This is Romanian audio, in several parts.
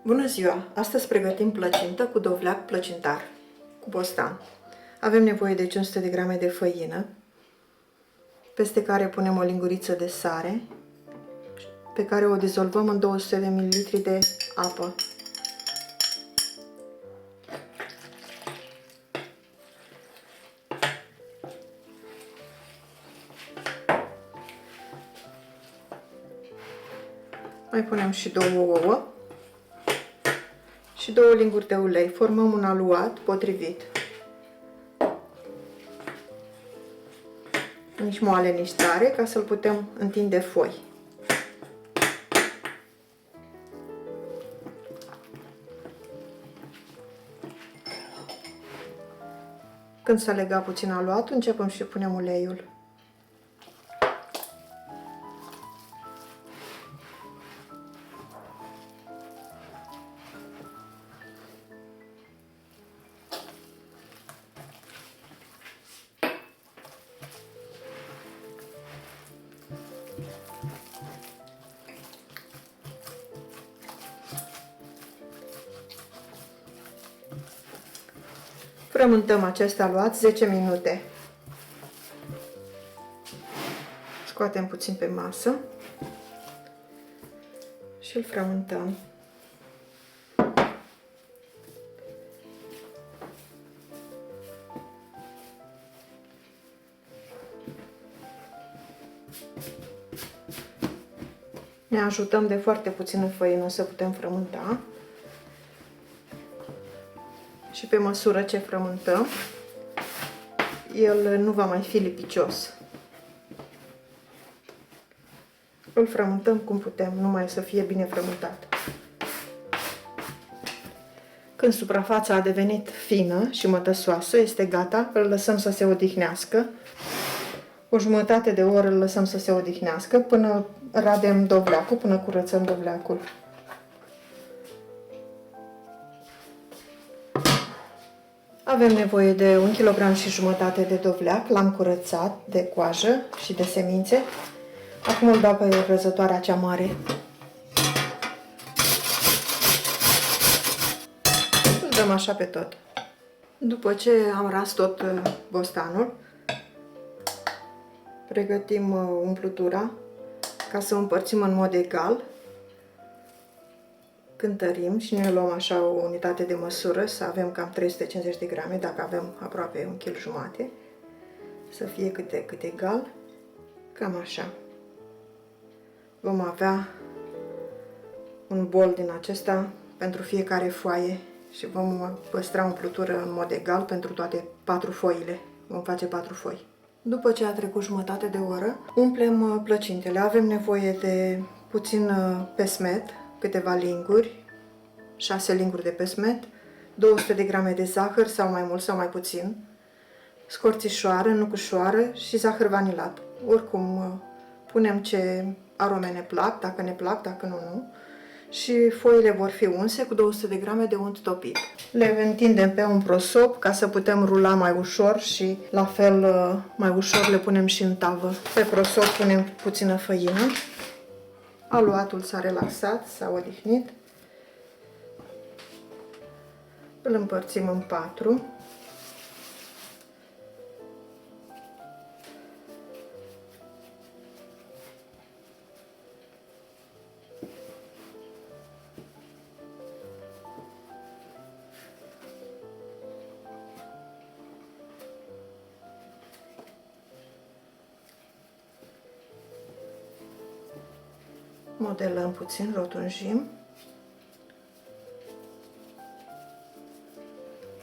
Bună ziua! Astăzi pregătim plăcintă cu dovleac plăcintar, cu bostan. Avem nevoie de 500 de grame de făină, peste care punem o linguriță de sare, pe care o dizolvăm în 200 de ml de apă. Mai punem și 2 ouă și 2 linguri de ulei. Formăm un aluat potrivit. Nici moale, nici tare, ca să-l putem întinde foi. Când s-a legat puțin aluatul, începem și punem uleiul. Frământăm acest aluat 10 minute. Scoatem puțin pe masă și îl frământăm. Ne ajutăm de foarte puțină făină să putem frământa. Și pe măsură ce frământăm, el nu va mai fi lipicios. Îl frământăm cum putem, numai să fie bine frământat. Când suprafața a devenit fină și mătăsoasă, este gata, îl lăsăm să se odihnească. O jumătate de oră îl lăsăm să se odihnească până radem dovleacul, până curățăm dovleacul. Avem nevoie de 1,5 kg de dovleac, l-am curățat de coajă și de semințe. Acum îl dau pe răzătoarea cea mare. Îl dăm așa pe tot. După ce am ras tot bostanul, pregătim umplutura ca să o împărțim în mod egal. Cântărim și ne luăm așa o unitate de măsură, să avem cam 350 de grame, dacă avem aproape 1,5 kg, să fie cât egal, cam așa. Vom avea un bol din acesta pentru fiecare foaie și vom păstra umplutură în mod egal pentru toate 4 foile. Vom face 4 foi. După ce a trecut jumătate de oră, umplem plăcintele. Avem nevoie de puțin pesmet, câteva linguri, 6 linguri de pesmet, 200 de grame de zahăr sau mai mult sau mai puțin, scorțișoară, nucușoară și zahăr vanilat. Oricum punem ce arome ne plac, dacă ne plac, dacă nu. Și foile vor fi unse cu 200 de grame de unt topit. Le întindem pe un prosop ca să putem rula mai ușor și la fel mai ușor le punem și în tavă. Pe prosop punem puțină făină. Aluatul s-a relaxat, s-a odihnit. Îl împărțim în 4. Modelăm puțin, rotunjim.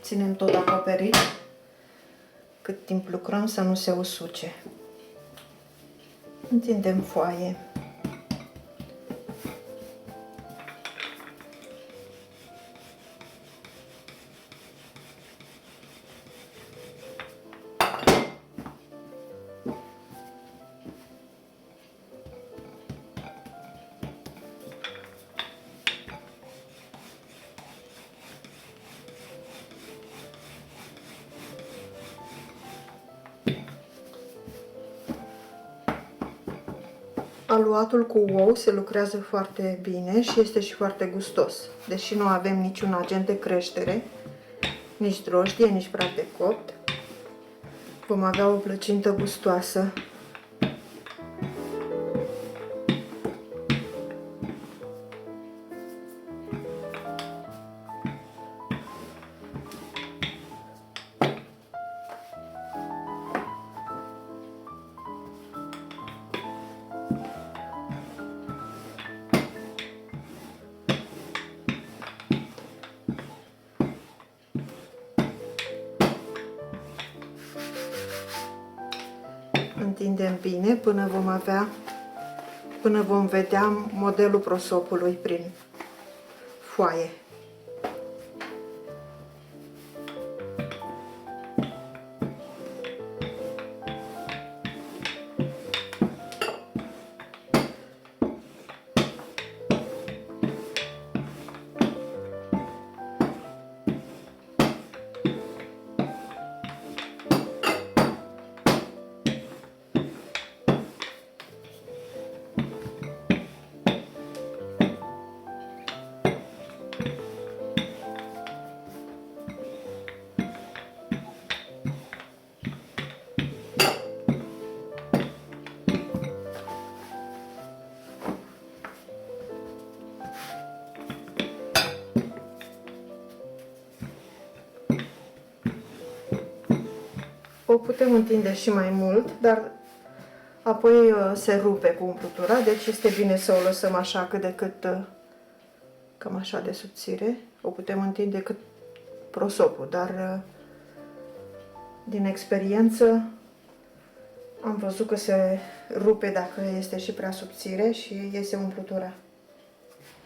Ținem tot acoperit cât timp lucrăm să nu se usuce. Întindem foaie. Aluatul cu ou se lucrează foarte bine și este și foarte gustos. Deși nu avem niciun agent de creștere, nici drojdie, nici praf de copt, vom avea o plăcintă gustoasă. Întindem bine până vom vedea modelul prosopului prin foaie. O putem întinde și mai mult, dar apoi se rupe cu umplutura, deci este bine să o lăsăm așa cât de cât, cam așa de subțire. O putem întinde cât prosopul, dar din experiență am văzut că se rupe dacă este și prea subțire și iese umplutura.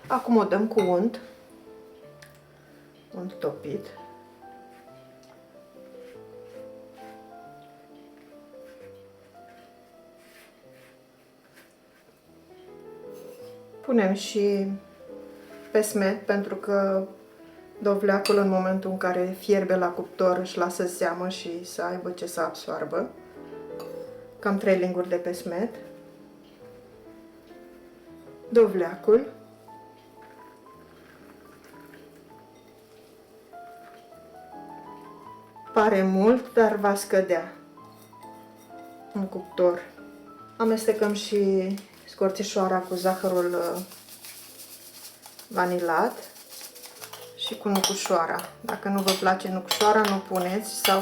Acum o dăm cu unt topit. Punem și pesmet, pentru că dovleacul în momentul în care fierbe la cuptor își lasă seamă și să aibă ce să absoarbă. Cam 3 linguri de pesmet. Dovleacul. Pare mult, dar va scădea în cuptor. Amestecăm și scorțișoara cu zahărul vanilat și cu nucușoara. Dacă nu vă place nucușoara, nu puneți sau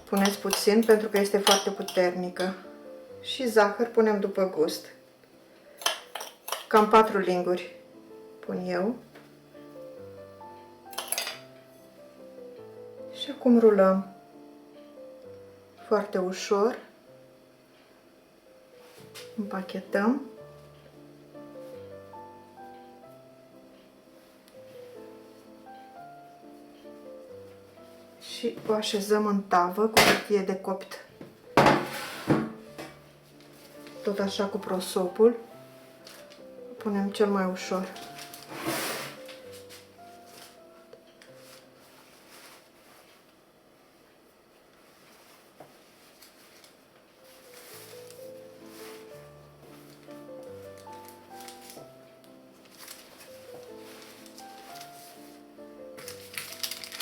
puneți puțin pentru că este foarte puternică. Și zahăr punem după gust. Cam 4 linguri pun eu. Și acum rulăm foarte ușor. Împachetăm. Și o așezăm în tavă cu hârtie de copt. Tot așa cu prosopul. Punem cel mai ușor.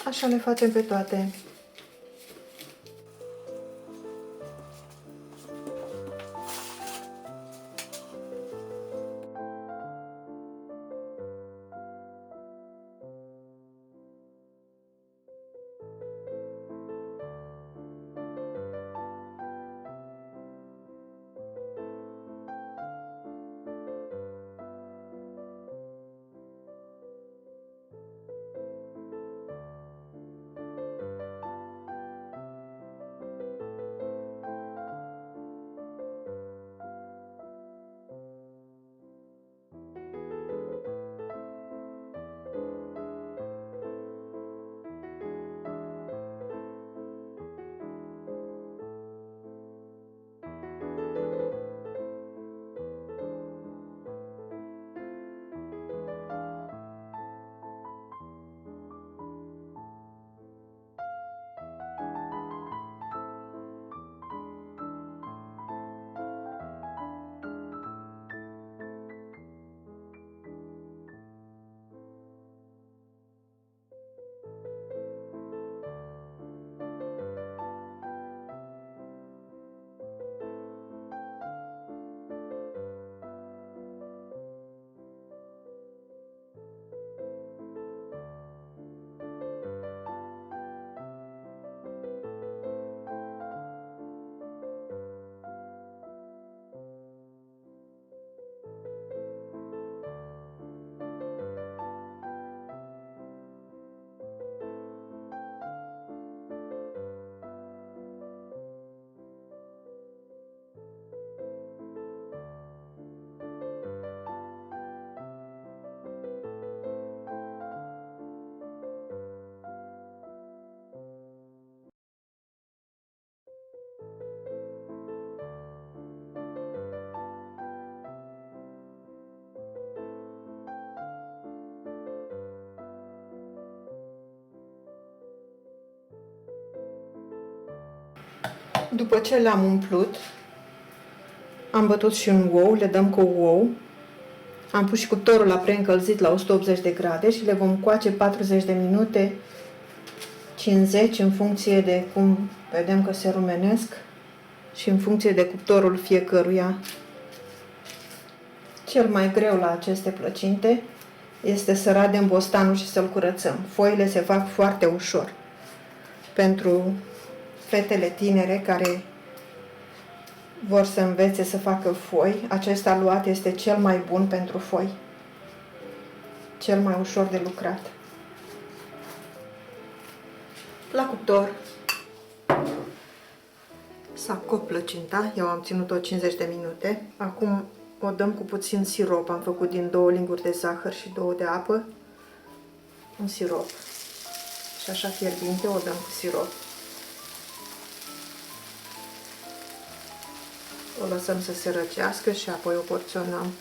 Așa le facem pe toate. După ce le-am umplut, am bătut și un ou, le dăm cu ou. Am pus și cuptorul la preîncălzit la 180 de grade și le vom coace 40 de minute, 50 în funcție de cum vedem că se rumenesc și în funcție de cuptorul fiecăruia. Cel mai greu la aceste plăcinte este să radem bostanul și să-l curățăm. Foile se fac foarte ușor. Pentru fetele tinere care vor să învețe să facă foi, acest aluat este cel mai bun pentru foi. Cel mai ușor de lucrat. La cuptor s-a copt plăcinta, eu am ținut-o 50 de minute. Acum o dăm cu puțin sirop, am făcut din 2 linguri de zahăr și 2 de apă, un sirop. Și așa fierbinte o dăm cu sirop. O lăsăm să se răcească și apoi o porționăm.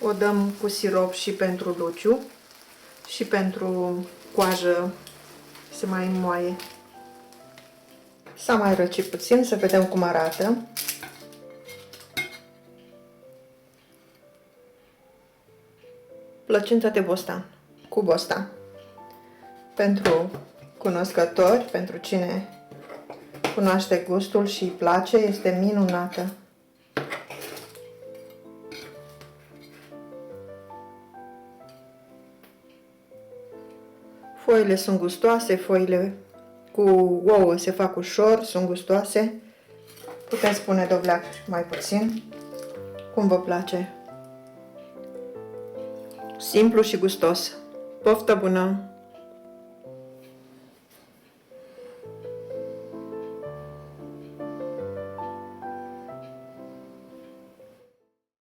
O dăm cu sirop și pentru luciu și pentru coajă se mai înmoaie. S-a mai răcit puțin, să vedem cum arată. Plăcintă de bostan, cu bostan. Pentru cunoscători, pentru cine cunoaște gustul și îi place, este minunată. Foile sunt gustoase, foile cu ouă se fac ușor, sunt gustoase. Puteți pune dovleac mai puțin, cum vă place. Simplu și gustos. Poftă bună!